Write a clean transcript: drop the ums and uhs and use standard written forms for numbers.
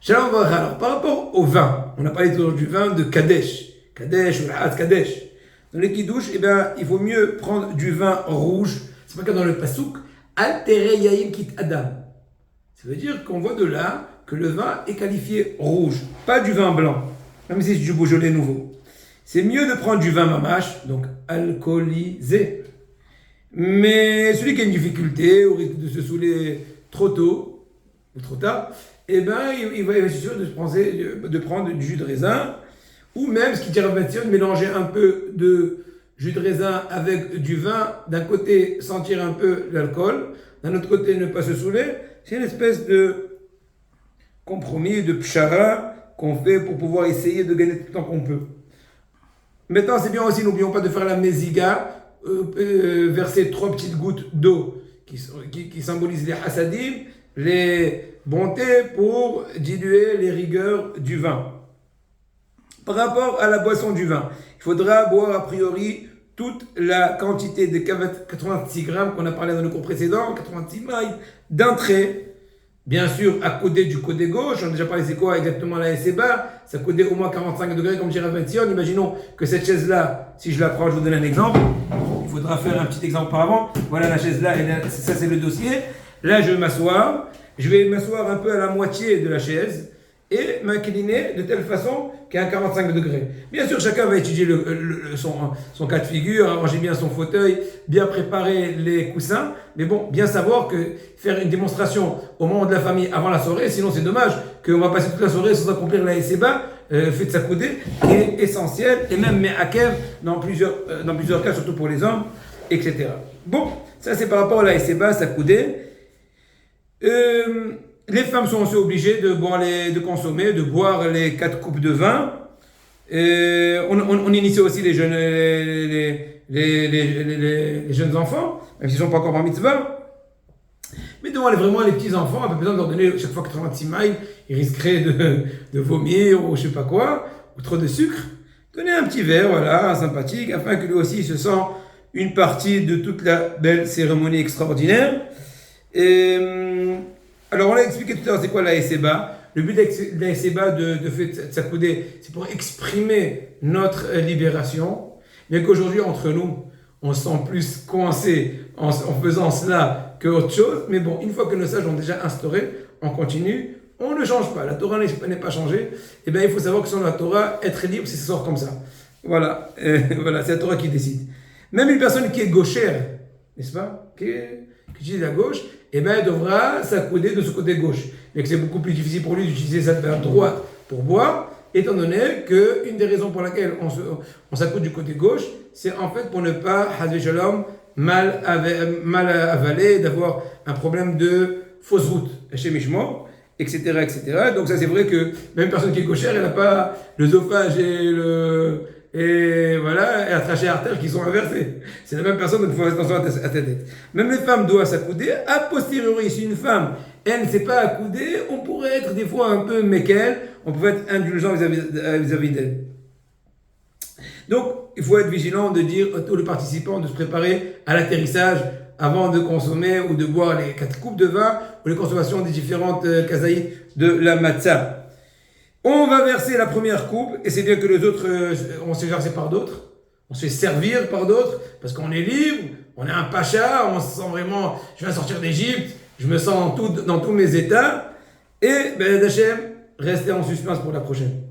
Shalom Baruch. Alors, par rapport au vin, on a parlé toujours du vin de Kadesh. Kadesh ou la Kadesh. Dans les Kiddush, il vaut mieux prendre du vin rouge. C'est pas comme dans le Pasouk. Altere Yaim Kit Adam. Ça veut dire qu'on voit de là que le vin est qualifié rouge, pas du vin blanc, même si c'est du Beaujolais nouveau. C'est mieux de prendre du vin mamache, donc alcoolisé. Mais celui qui a une difficulté, au risque de se saouler trop tôt ou trop tard, il va être sûr de prendre du jus de raisin, ou même, ce qui dirait de mélanger un peu de jus de raisin avec du vin, d'un côté sentir un peu l'alcool, d'un autre côté ne pas se saouler. C'est une espèce de compromis, de pshara qu'on fait pour pouvoir essayer de gagner tout le temps qu'on peut. Maintenant, c'est bien aussi, n'oublions pas de faire la meziga, verser 3 petites gouttes d'eau qui symbolisent les hasadim, les bontés pour diluer les rigueurs du vin. Par rapport à la boisson du vin, il faudra boire a priori toute la quantité de 86 grammes qu'on a parlé dans le cours précédent, 86 mailles d'un trait. Bien sûr, à coder du côté gauche, on a déjà parlé c'est quoi exactement la SEBA, ça codait au moins 45 degrés comme dirait Benzion. Imaginons que cette chaise-là, si je la prends, je vous donne un exemple, il faudra faire un petit exemple par avant. Voilà la chaise-là, et là, ça c'est le dossier. Là je vais m'asseoir un peu à la moitié de la chaise et m'incliner de telle façon qu'à 45 degrés. Bien sûr, chacun va étudier son cas de figure, arranger bien son fauteuil, bien préparer les coussins. Mais bon, bien savoir que faire une démonstration au moment de la famille avant la soirée, sinon c'est dommage qu'on va passer toute la soirée sans accomplir la SEBA, fait de sa coudée, est essentiel, et même me'akev dans plusieurs cas, surtout pour les hommes, etc. Bon, ça c'est par rapport à la SEBA, sa coudée. Les femmes sont aussi obligées de consommer, de boire les 4 coupes de vin. On initie aussi les jeunes enfants, même s'ils ne sont pas encore par mitzvah. Mais devant vraiment les petits enfants, on n'a pas besoin de leur donner chaque fois 86 mailles, ils risqueraient de vomir ou je ne sais pas quoi, ou trop de sucre. Donnez un petit verre, voilà, sympathique, afin que lui aussi se sent une partie de toute la belle cérémonie extraordinaire. Alors, on l'a expliqué tout à l'heure, c'est quoi la SEBA. Le but de la SEBA, de s'accouder, c'est pour exprimer notre libération. Bien qu'aujourd'hui, entre nous, on se sent plus coincé en faisant cela qu'autre chose. Mais bon, une fois que nos sages ont déjà instauré, on continue, on ne change pas. La Torah n'est pas changée. Et bien, il faut savoir que selon la Torah, être libre, c'est ça sort comme ça. Voilà, voilà, c'est la Torah qui décide. Même une personne qui est gauchère, n'est-ce pas, qui utilise la gauche, elle devra s'accouder de ce côté gauche. Mais que c'est beaucoup plus difficile pour lui d'utiliser sa main droite pour boire, étant donné qu'une des raisons pour laquelle on s'accoude du côté gauche, c'est en fait pour ne pas, Hazvé Shalom, mal avaler, d'avoir un problème de fausse route, chez Mishmo, etc., etc. Donc ça c'est vrai que même une personne qui est gauchère, elle n'a pas l'œsophage et la trachée artère qui sont inversées. C'est la même personne, donc il faut faire attention à ta tête. Même les femmes doivent s'accouder. A posteriori, si une femme, elle ne s'est pas accoudée, on pourrait être des fois un peu méquelle, on pourrait être indulgent vis-à-vis d'elle. Donc, il faut être vigilant de dire à tous les participants de se préparer à l'atterrissage avant de consommer ou de boire les 4 coupes de vin ou les consommations des différentes kazaïs de la matzah. On va verser la première coupe, et c'est bien que les autres, on se fait verser par d'autres, on se fait servir par d'autres, parce qu'on est libre, on est un pacha, on se sent vraiment, je viens sortir d'Égypte, je me sens dans tous mes états, et D'Hachem, restez en suspense pour la prochaine.